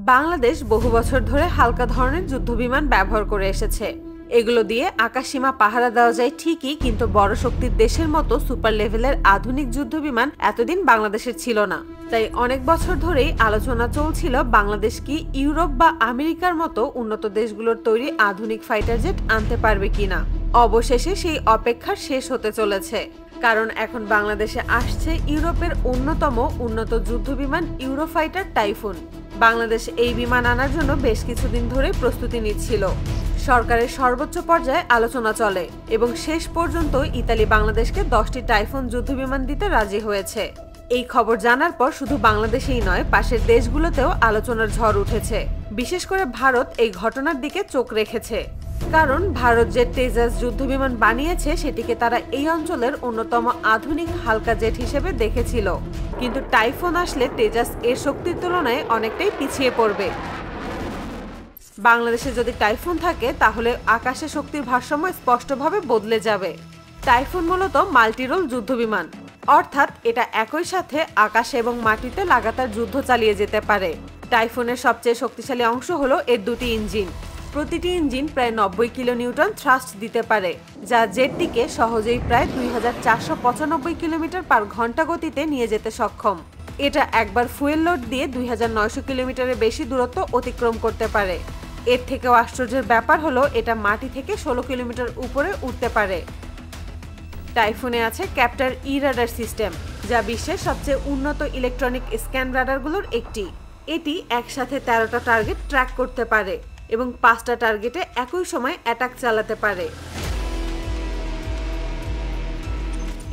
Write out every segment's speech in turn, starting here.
বাংলাদেশ বহু বছর ধরে হালকা ধরনের যুদ্ধবিমান ব্যবহার করে এসেছে। এগুলো দিয়ে আকাশসীমা পাহারা দেওয়া যায় ঠিকই, কিন্তু বড় শক্তির দেশের মতো সুপার লেভেলের আধুনিক যুদ্ধবিমান এতদিন বাংলাদেশের ছিল না। তাই অনেক বছর ধরেই আলোচনা চলছিল বাংলাদেশ কি ইউরোপ বা আমেরিকার মতো উন্নত দেশগুলোর তৈরি আধুনিক ফাইটার জেট আনতে পারবে কিনা। অবশেষে সেই অপেক্ষার শেষ হতে চলেছে, কারণ এখন বাংলাদেশে আসছে ইউরোপের অন্যতম উন্নত যুদ্ধবিমান ইউরোফাইটার টাইফুন। বাংলাদেশ এই বিমান আনার জন্য বেশ কিছুদিন ধরে প্রস্তুতি নিচ্ছিল। সরকারের সর্বোচ্চ পর্যায়ে আলোচনা চলে এবং শেষ পর্যন্ত ইতালি বাংলাদেশকে 10টি টাইফুন যুদ্ধবিমান দিতে রাজি হয়েছে। এই খবর জানার পর শুধু বাংলাদেশেই নয়, পাশের দেশগুলোতেও আলোচনার ঝড় উঠেছে। বিশেষ করে ভারত এই ঘটনার দিকে চোখ রেখেছে, কারণ ভারত যে তেজাস যুদ্ধবিমান বানিয়েছে সেটিকে তারা এই অঞ্চলের অন্যতম আধুনিক হালকা জেট হিসেবে দেখেছিল। কিন্তু টাইফুন আসলে তেজাস এর শক্তির তুলনায় অনেকটাই পিছিয়ে পড়বে। বাংলাদেশে যদি টাইফুন থাকে তাহলে আকাশে শক্তির ভারসাম্য স্পষ্টভাবে বদলে যাবে। টাইফুন মূলত মাল্টিরোল যুদ্ধবিমান, অর্থাৎ এটা একই সাথে আকাশে এবং মাটিতে লাগাতার যুদ্ধ চালিয়ে যেতে পারে। টাইফুনের সবচেয়ে শক্তিশালী অংশ হলো এর দুটি ইঞ্জিন। প্রতিটি ইঞ্জিন প্রায় 90 কিলোনিউটন থ্রাস্ট দিতে পারে, যা জেটটিকে সহজেই প্রায় 2495 কিলোমিটার পার ঘন্টা গতিতে নিয়ে যেতে সক্ষম। এটা একবার ফুয়েল লোড দিয়ে 2900 কিলোমিটারের বেশি দূরত্ব অতিক্রম করতে পারে। এর থেকেও আশ্চর্যের ব্যাপার হলো এটা মাটি থেকে 16 কিলোমিটার উপরে উঠতে পারে। টাইফুনে আছে ক্যাপ্টার ই রাডার সিস্টেম, যা বিশ্বের সবচেয়ে উন্নত ইলেকট্রনিক স্ক্যান রাডারগুলোর একটি। এটি একসাথে 13টা টার্গেট ট্র্যাক করতে পারে এবং 5টা টার্গেটে একই সময় অ্যাটাক চালাতে পারে।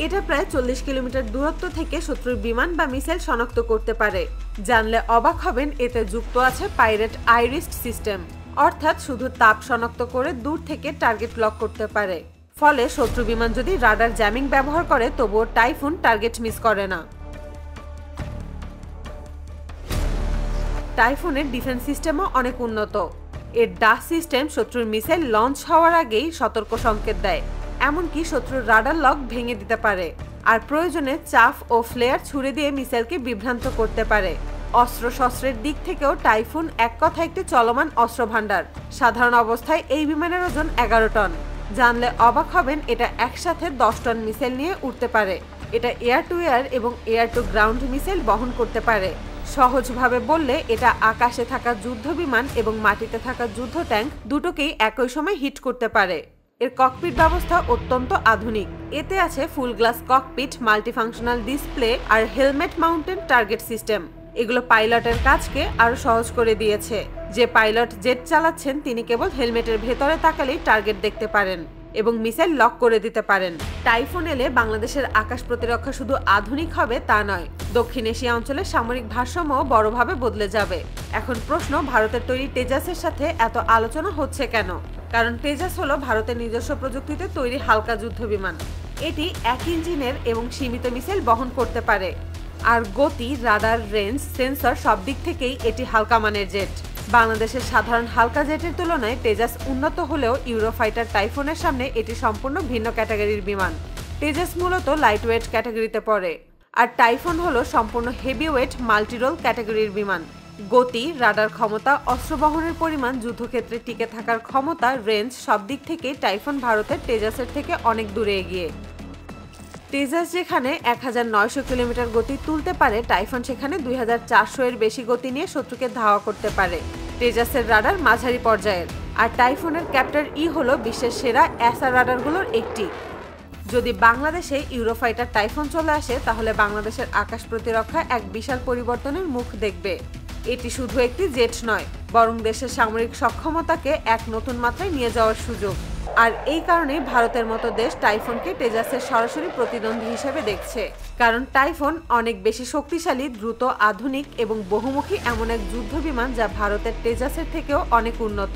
এটা প্রায় 40 কিলোমিটার দূরত্ব থেকে শত্রুর বিমান বা মিসাইল শনাক্ত করতে পারে। জানলে অবাক হবেন, এতে যুক্ত আছে পাইরেট আইরিস্ট সিস্টেম, অর্থাৎ শুধু তাপ শনাক্ত করে দূর থেকে টার্গেট লক করতে পারে। ফলে শত্রু বিমান যদি রাডার জ্যামিং ব্যবহার করে তবুও টাইফুন টার্গেট মিস করে না। টাইফুনের ডিফেন্স সিস্টেমও অনেক উন্নত। এর ডাস সিস্টেম শত্রুর মিসাইল লঞ্চ হওয়ার আগেই সতর্ক সংকেত দেয়, এমনকি শত্রুর রাডার লক ভেঙে দিতে পারে, আর প্রয়োজনে চাফ ও ফ্লেয়ার ছুড়ে দিয়ে মিসাইলকে বিভ্রান্ত করতে পারে। অস্ত্রশস্ত্রের দিক থেকেও টাইফুন এক কথায় একটি চলমান অস্ত্র ভাণ্ডার। সাধারণ অবস্থায় এই বিমানের ওজন 11 টন। জানলে অবাক হবেন, এটা একসাথে 10 টন মিসাইল নিয়ে উঠতে পারে। এটা এয়ার টু এয়ার এবং এয়ার টু গ্রাউন্ড মিসাইল বহন করতে পারে। সহজভাবে বললে এটা আকাশে থাকা যুদ্ধ বিমান এবং মাটিতে থাকা যুদ্ধ ট্যাঙ্ক দুটোকেই একই সময় হিট করতে পারে। এর ককপিট ব্যবস্থা অত্যন্ত আধুনিক। এতে আছে full glass cockpit, multifunctional display আর হেলমেট মাউন্টেড টার্গেট সিস্টেম। এগুলো পাইলটের কাজকে আরো সহজ করে দিয়েছে। যে পাইলট জেট চালাচ্ছেন তিনি কেবল হেলমেটের ভেতরে তাকালেই টার্গেট দেখতে পারেন এবং মিসাইল লক করে দিতে পারেন। টাইফুন এলে বাংলাদেশের আকাশ প্রতিরক্ষা শুধু আধুনিক হবে তা নয়, দক্ষিণ এশিয়া অঞ্চলের সামরিক ভারসাম্য বড়ভাবে বদলে যাবে। এখন প্রশ্ন, ভারতের তৈরি তেজাসের সাথে এত আলোচনা হচ্ছে কেন? কারণ তেজাস হলো ভারতের নিজস্ব প্রযুক্তিতে তৈরি হালকা যুদ্ধ বিমান। এটি এক ইঞ্জিনের এবং সীমিত মিসাইল বহন করতে পারে, আর গতি, রাডার, রেঞ্জ, সেন্সর সব দিক থেকেই এটি হালকা মানের জেট। বাংলাদেশের সাধারণ হালকা জেটের তুলনায় তেজাস উন্নত হলেও ইউরোফাইটার টাইফুনের সামনে এটি সম্পূর্ণ ভিন্ন ক্যাটাগরির বিমান। তেজাস মূলত লাইটওয়েট ক্যাটাগরিতে পড়ে, আর টাইফুন হলো সম্পূর্ণ হেভিওয়েট মাল্টিরোল ক্যাটাগরির বিমান। গতি, রাডার ক্ষমতা, অস্ত্র বহনের পরিমাণ, যুদ্ধক্ষেত্রে টিকে থাকার ক্ষমতা, রেঞ্জ সব দিক থেকে টাইফুন ভারতের তেজাসের থেকে অনেক দূরে এগিয়ে। তেজাস যেখানে 1900 কিলোমিটার গতি তুলতে পারে, টাইফুন সেখানে 2400 এর বেশি গতি নিয়ে শত্রুকে ধাওয়া করতে পারে। তেজাসের রাডার মাঝারি পর্যায়ের, আর টাইফুনের ক্যাপ্টার ই হলো বিশ্বের সেরা অ্যাসার রাডারগুলোর একটি। যদি বাংলাদেশে ইউরোফাইটার টাইফুন চলে আসে তাহলে বাংলাদেশের আকাশ প্রতিরক্ষা এক বিশাল পরিবর্তনের মুখ দেখবে। এটি শুধু একটি জেট নয়, বরং দেশের সামরিক সক্ষমতাকে এক নতুন মাত্রায় নিয়ে যাওয়ার সুযোগ। আর এই কারণেই ভারতের মতো দেশ টাইফুনকে তেজাসের সরাসরি প্রতিদ্বন্দ্বী হিসেবে দেখছে, কারণ টাইফুন অনেক বেশি শক্তিশালী, দ্রুত, আধুনিক এবং বহুমুখী এমন এক যুদ্ধ বিমান যা ভারতের তেজাসের থেকেও অনেক উন্নত।